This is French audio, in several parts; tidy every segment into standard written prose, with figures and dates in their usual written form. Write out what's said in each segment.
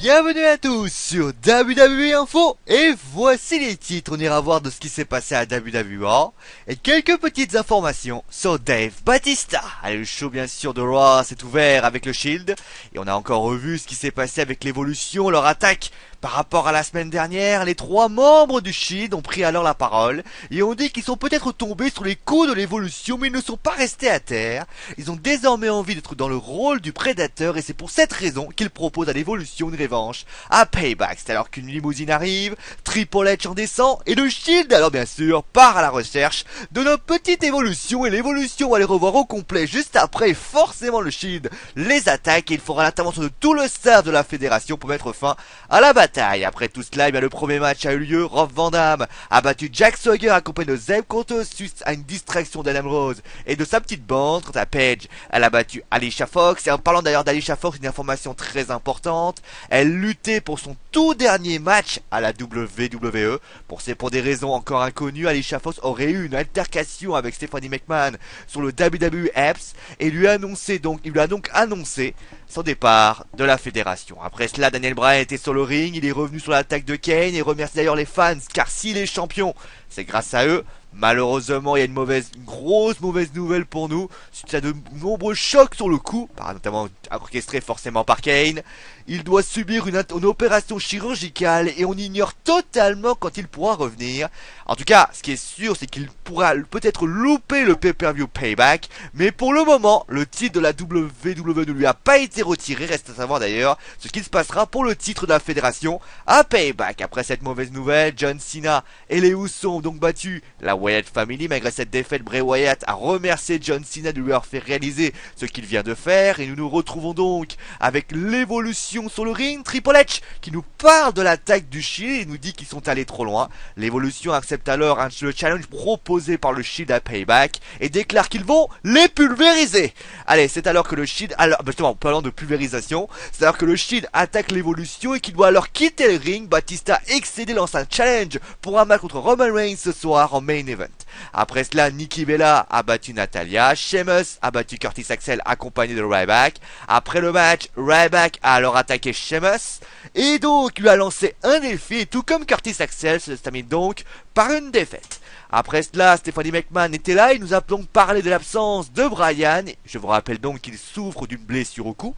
Bienvenue à tous sur WWE Info et voici les titres. On ira voir de ce qui s'est passé à WWE et quelques petites informations sur Dave Batista. Allez, le show bien sûr de Raw s'est ouvert avec le Shield et on a encore revu ce qui s'est passé avec l'évolution, leur attaque. Par rapport à la semaine dernière, les trois membres du Shield ont pris alors la parole et ont dit qu'ils sont peut-être tombés sur les coups de l'évolution mais ils ne sont pas restés à terre. Ils ont désormais envie d'être dans le rôle du prédateur et c'est pour cette raison qu'ils proposent à l'évolution une revanche à Payback. C'est alors qu'une limousine arrive, Triple H en descend et le Shield alors bien sûr part à la recherche de notre petite évolution et l'évolution on va les revoir au complet juste après et forcément le Shield les attaque et il faudra l'intervention de tout le staff de la fédération pour mettre fin à la bataille. Après tout cela, le premier match a eu lieu. Rob Van Dam a battu Jack Swagger accompagné de Zeb Contos suite à une distraction d'Adam Rose et de sa petite bande. Quant à Paige, elle a battu Alicia Fox. Et en parlant d'ailleurs d'Alicia Fox, une information très importante, elle luttait pour son tout dernier match à la WWE. Pour des raisons encore inconnues, Alicia Fox aurait eu une altercation avec Stephanie McMahon sur le WWE Apps et il lui a donc annoncé son départ de la fédération. Après cela, Daniel Bryan était sur le ring, il est revenu sur l'attaque de Kane et remercie d'ailleurs les fans, car s'il est champion, c'est grâce à eux. Malheureusement, il y a une grosse mauvaise nouvelle pour nous, suite à de nombreux chocs sur le coup, notamment orchestré forcément par Kane. Il doit subir une opération chirurgicale et on ignore totalement quand il pourra revenir. En tout cas, ce qui est sûr, c'est qu'il pourra peut-être louper le pay-per-view Payback, mais pour le moment, le titre de la WWE ne lui a pas été retiré. Reste à savoir d'ailleurs ce qu'il se passera pour le titre de la fédération à Payback. Après cette mauvaise nouvelle, John Cena et les Usos ont donc battu la Wyatt Family. Malgré cette défaite, Bray Wyatt a remercié John Cena de lui avoir fait réaliser ce qu'il vient de faire et nous nous retrouvons donc avec l'évolution sur le ring. Triple H qui nous parle de l'attaque du Shield et nous dit qu'ils sont allés trop loin. L'évolution accepte alors le challenge proposé par le Shield à Payback et déclare qu'ils vont les pulvériser. Allez, c'est alors que le Shield, justement, parlant de pulvérisation, c'est alors que le Shield attaque l'évolution et qu'il doit alors quitter le ring. Batista excédé lance un challenge pour un match contre Roman Reigns ce soir en main event. Après cela, Nikki Bella a battu Natalia, Sheamus a battu Curtis Axel accompagné de Ryback. Après le match, Ryback a alors attaqué Sheamus et donc lui a lancé un défi, tout comme Curtis Axel se termine donc par une défaite. Après cela, Stephanie McMahon était là, il nous a donc parlé de l'absence de Bryan. Je vous rappelle donc qu'il souffre d'une blessure au cou.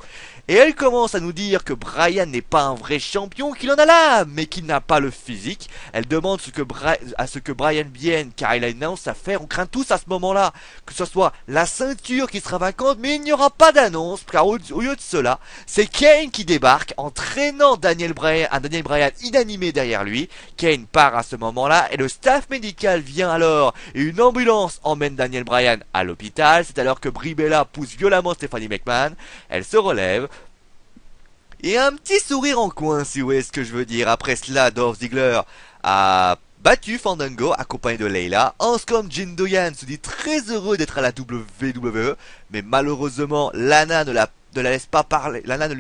Et elle commence à nous dire que Bryan n'est pas un vrai champion, qu'il en a l'âme, mais qu'il n'a pas le physique. Elle demande à ce que Bryan vienne, car il a une annonce à faire. On craint tous à ce moment-là que ce soit la ceinture qui sera vacante, mais il n'y aura pas d'annonce, car au lieu de cela, c'est Kane qui débarque, entraînant Daniel Bryan inanimé derrière lui. Kane part à ce moment-là, et le staff médical vient alors, et une ambulance emmène Daniel Bryan à l'hôpital. C'est alors que Brie Bella pousse violemment Stephanie McMahon. Elle se relève. Et un petit sourire en coin, si vous voyez ce que je veux dire. Après cela, Dolph Ziggler a battu Fandango, accompagné de Layla. Anscombe Jindoyan se dit très heureux d'être à la WWE, mais malheureusement, Lana ne le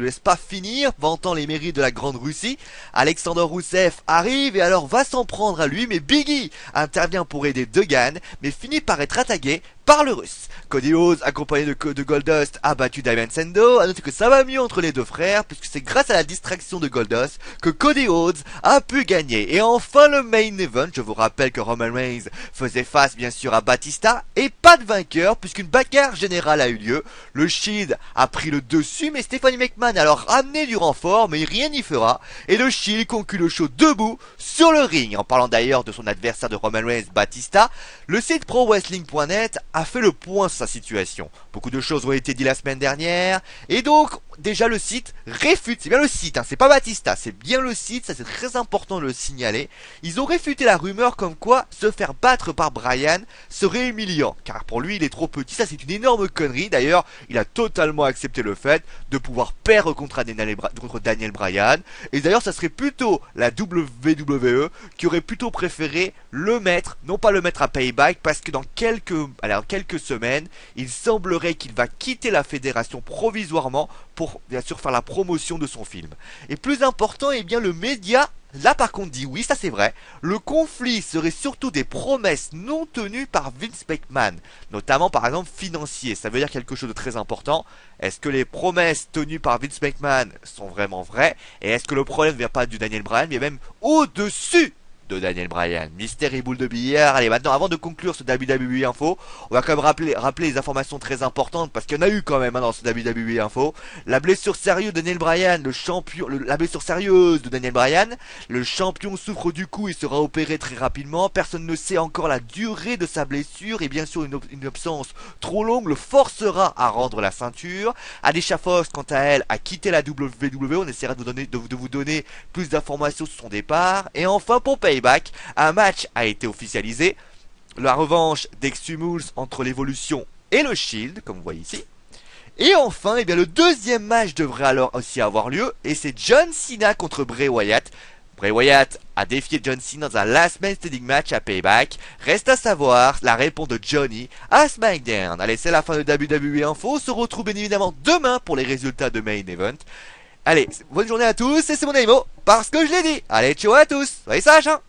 laisse pas finir, vantant les mérites de la Grande Russie. Alexander Rousseff arrive et alors va s'en prendre à lui, mais Biggie intervient pour aider Duggan, mais finit par être attaqué par le Russe. Cody Rhodes, accompagné de Goldust, a battu Diamond Sendo. A noter que ça va mieux entre les deux frères, puisque c'est grâce à la distraction de Goldust que Cody Rhodes a pu gagner. Et enfin le main event, je vous rappelle que Roman Reigns faisait face bien sûr à Batista, et pas de vainqueur, puisqu'une bagarre générale a eu lieu. Le Shield a pris le dessus, mais Stephanie McMahon a alors ramené du renfort, mais rien n'y fera. Et le Shield conclut le show debout sur le ring. En parlant d'ailleurs de son adversaire de Roman Reigns, Batista, le site ProWrestling.net a fait le point sur sa situation. Beaucoup de choses ont été dites la semaine dernière, et donc déjà le site réfute, c'est bien le site, c'est pas Batista, c'est bien le site, ça c'est très important de le signaler. Ils ont réfuté la rumeur comme quoi se faire battre par Bryan serait humiliant, car pour lui il est trop petit, ça c'est une énorme connerie. D'ailleurs, il a totalement accepté le fait de pouvoir perdre contre Daniel Bryan, et d'ailleurs ça serait plutôt la WWE qui aurait plutôt préféré le mettre, non pas le mettre à Payback, parce que dans quelques semaines, il semblerait qu'il va quitter la fédération provisoirement pour bien sûr faire la promotion de son film. Et plus important, eh bien le média là par contre dit oui, ça c'est vrai. Le conflit serait surtout des promesses non tenues par Vince McMahon, notamment par exemple financier. Ça veut dire quelque chose de très important. Est-ce que les promesses tenues par Vince McMahon sont vraiment vraies? Et est-ce que le problème ne vient pas du Daniel Bryan, mais même au-dessus de Daniel Bryan? Mystère et boule de billard. Allez, maintenant, avant de conclure ce WWE Info, on va quand même rappeler les informations très importantes, parce qu'il y en a eu quand même dans ce WWE Info. La blessure sérieuse de Daniel Bryan, le champion, la blessure sérieuse de Daniel Bryan, le champion souffre du coup, il sera opéré très rapidement, personne ne sait encore la durée de sa blessure, et bien sûr une absence trop longue le forcera à rendre la ceinture. Alicia Fox, quant à elle, a quitté la WWE, on essaiera de vous donner plus d'informations sur son départ. Et enfin, pour Payback, un match a été officialisé. La revanche d'Extreme entre l'Evolution et le Shield, comme vous voyez ici. Et enfin, eh bien, le deuxième match devrait alors aussi avoir lieu. Et c'est John Cena contre Bray Wyatt. Bray Wyatt a défié John Cena dans un Last Man Standing match à Payback. Reste à savoir la réponse de Johnny à SmackDown. Allez, c'est la fin de WWE Info. On se retrouve bien évidemment demain pour les résultats de Main Event. Allez, bonne journée à tous et c'est mon Aimo parce que je l'ai dit. Allez, ciao à tous. Soyez sages, hein.